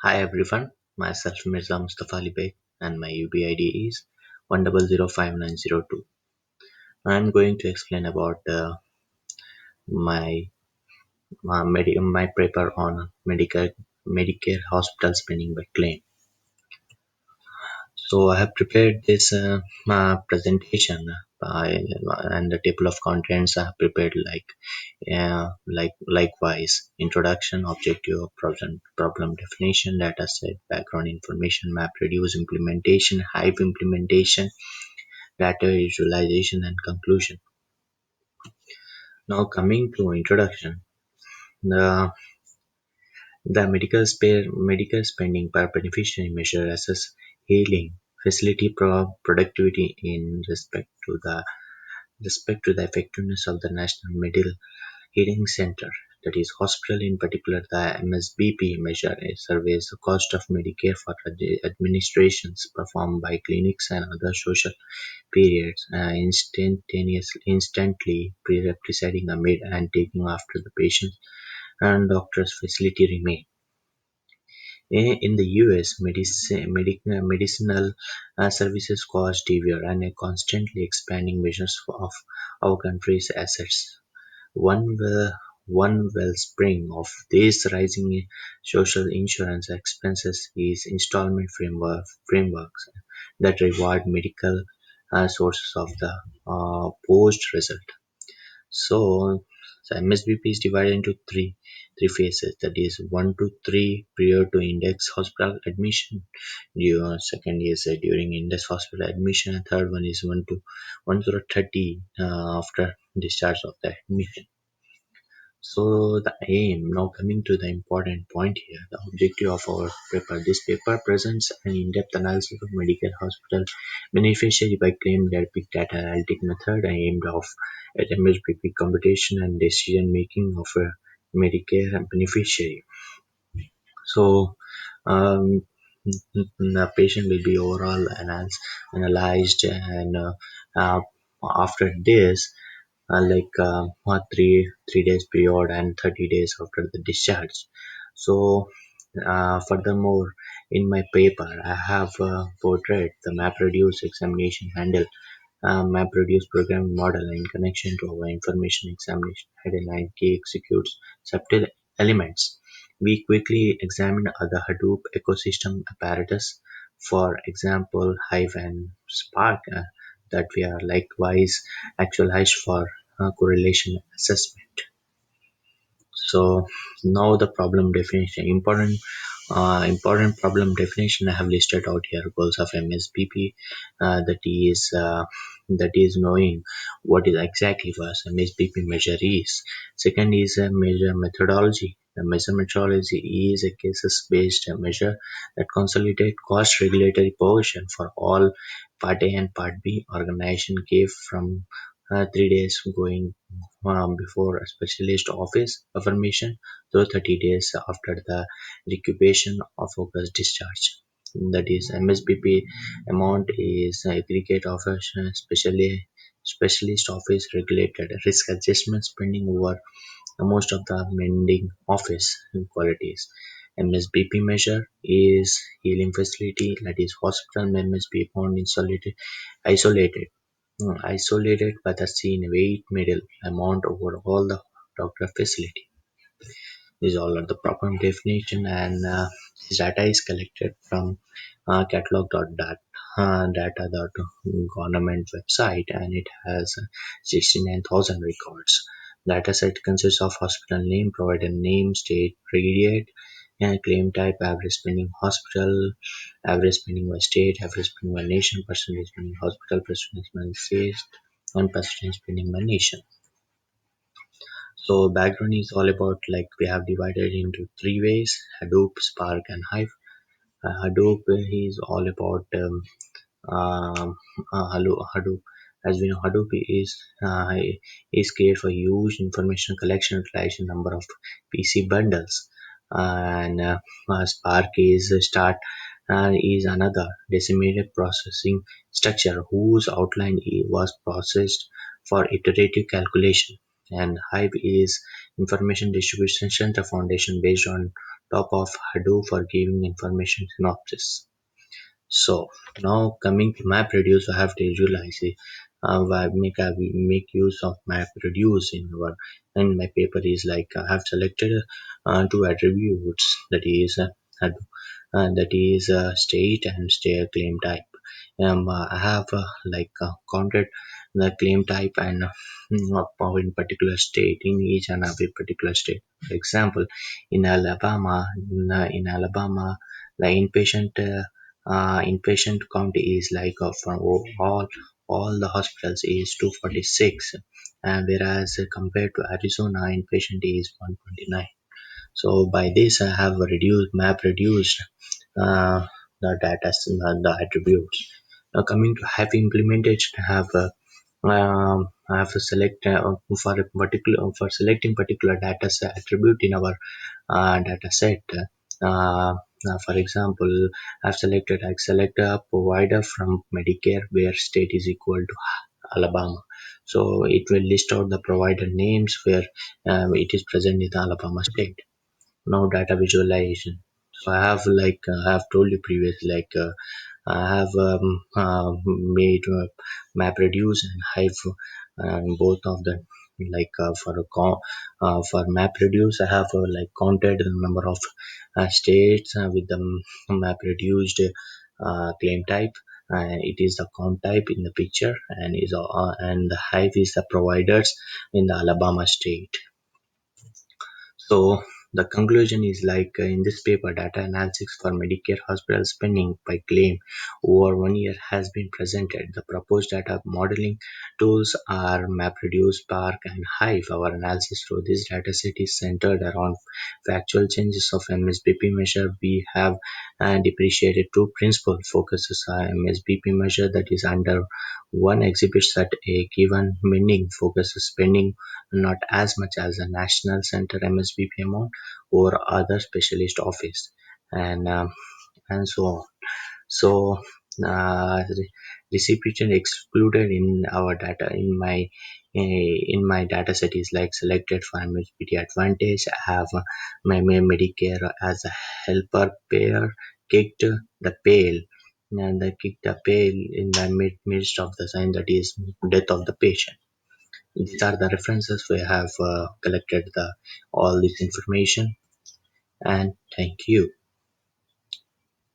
Hi everyone, myself Mirza Mustafa Ali Beg and my UB ID is 1005902. I'm going to explain about my my paper on Medicare hospital spending by claim. So I have prepared this presentation and the table of contents I have prepared likewise introduction, objective, problem definition, data set, background information, map reduce implementation, Hive implementation, data visualization, and conclusion. Now coming to introduction, the medical spending per beneficiary measure assess healing facility productivity in respect to the effectiveness of the national medical healing center, that is hospital. In particular, the MSBP measure surveys the cost of Medicare for administrations performed by clinics and other social periods, instantly preceding amid and taking after the patient and doctor's facility remain. In the US, medicinal services cost differ and a constantly expanding measures of our country's assets. One well, one wellspring of these rising social insurance expenses is installment frameworks that reward medical sources of the post result. So, MSBP is divided into three phases. That is 1 to 3 prior to index hospital admission. Second is during index hospital admission. And third one is 1 to 30 after discharge of the admission. So the aim, now coming to the important point here, the objective of our paper. This paper presents an in-depth analysis of medical hospital beneficiary by claim their big data analytic method aimed at MSBP computation and decision making of a Medicare beneficiary. So the patient will be overall analyzed and after this three days period and 30 days after the discharge. So furthermore, in my paper I have portrayed the MapReduce examination handle. MapReduce programming model in connection to our information examination had a 9 key executes subtle elements. We quickly examine other Hadoop ecosystem apparatus, for example Hive and Spark, that we are likewise actualized for correlation assessment. So now the problem definition, important problem definition I have listed out here. Goals of MSBP, that is knowing what is exactly what MSBP measure is. Second is a measure methodology. The measure methodology is a cases based measure that consolidate cost regulatory provision for all Part A and Part B. Organization gave from 3 days going before a specialist office affirmation through 30 days after the recuperation of focus discharge. That is, MSBP amount is aggregate of a specialist office regulated risk adjustment spending over most of the mending office qualities. MSBP measure is healing facility, that is hospital MSBP found isolated by the scene weight middle amount over all the doctor facility. These all are the proper definition, and this data is collected from catalog.data.government website, and it has 69,000 records. Data set consists of hospital name, provider name, state, period, and claim type, average spending hospital, average spending by state, average spending by nation, percentage spending hospital, percentage spending state, and percentage spending by nation. So background is all about, like, we have divided into three ways: Hadoop, Spark, and Hive. Hadoop is all about um, Hadoop. As we know, Hadoop is created for huge information collection utilization number of PC bundles, and Spark is another decimated processing structure whose outline was processed for iterative calculation. And Hive is information distribution center foundation based on top of Hadoop for giving information synopsis. So now coming to MapReduce, I have to visualize it. I make use of MapReduce in my paper is like I have selected two attributes that is state and state claim type. I have counted the claim type and in particular state in each and every particular state. For example, in Alabama, the inpatient count is like from all the hospitals is 246, and whereas compared to Arizona, inpatient is 129. So by this, I have reduced uh, the attributes. Now coming to have implementation, I have to select for selecting particular data set attribute in our data set. For example, I select a provider from Medicare where state is equal to Alabama. So it will list out the provider names where it is present in the Alabama state. Now data visualization. So I have told you previously, I have made MapReduce and Hive, and both of them. For MapReduce, I have counted the number of states with the MapReduced claim type. It is the count type in the picture, and the Hive is the providers in the Alabama state. So the conclusion is in this paper, data analysis for Medicare hospital spending by claim over 1 year has been presented. The proposed data modeling tools are MapReduce, Spark, and Hive. Our analysis through this dataset is centered around factual changes of MSBP measure. We have depreciated two principal focuses on MSBP measure that is under one exhibits that a given meaning focuses spending not as much as a national center MSBP amount or other specialist office, and so on. So recipient excluded in our data in my data set is like selected for MSBT Advantage. I have my Medicare as a helper payer kicked the pale, and I kicked the pale in the midst of the sign that is death of the patient. These are the references we have collected all this information, and thank you.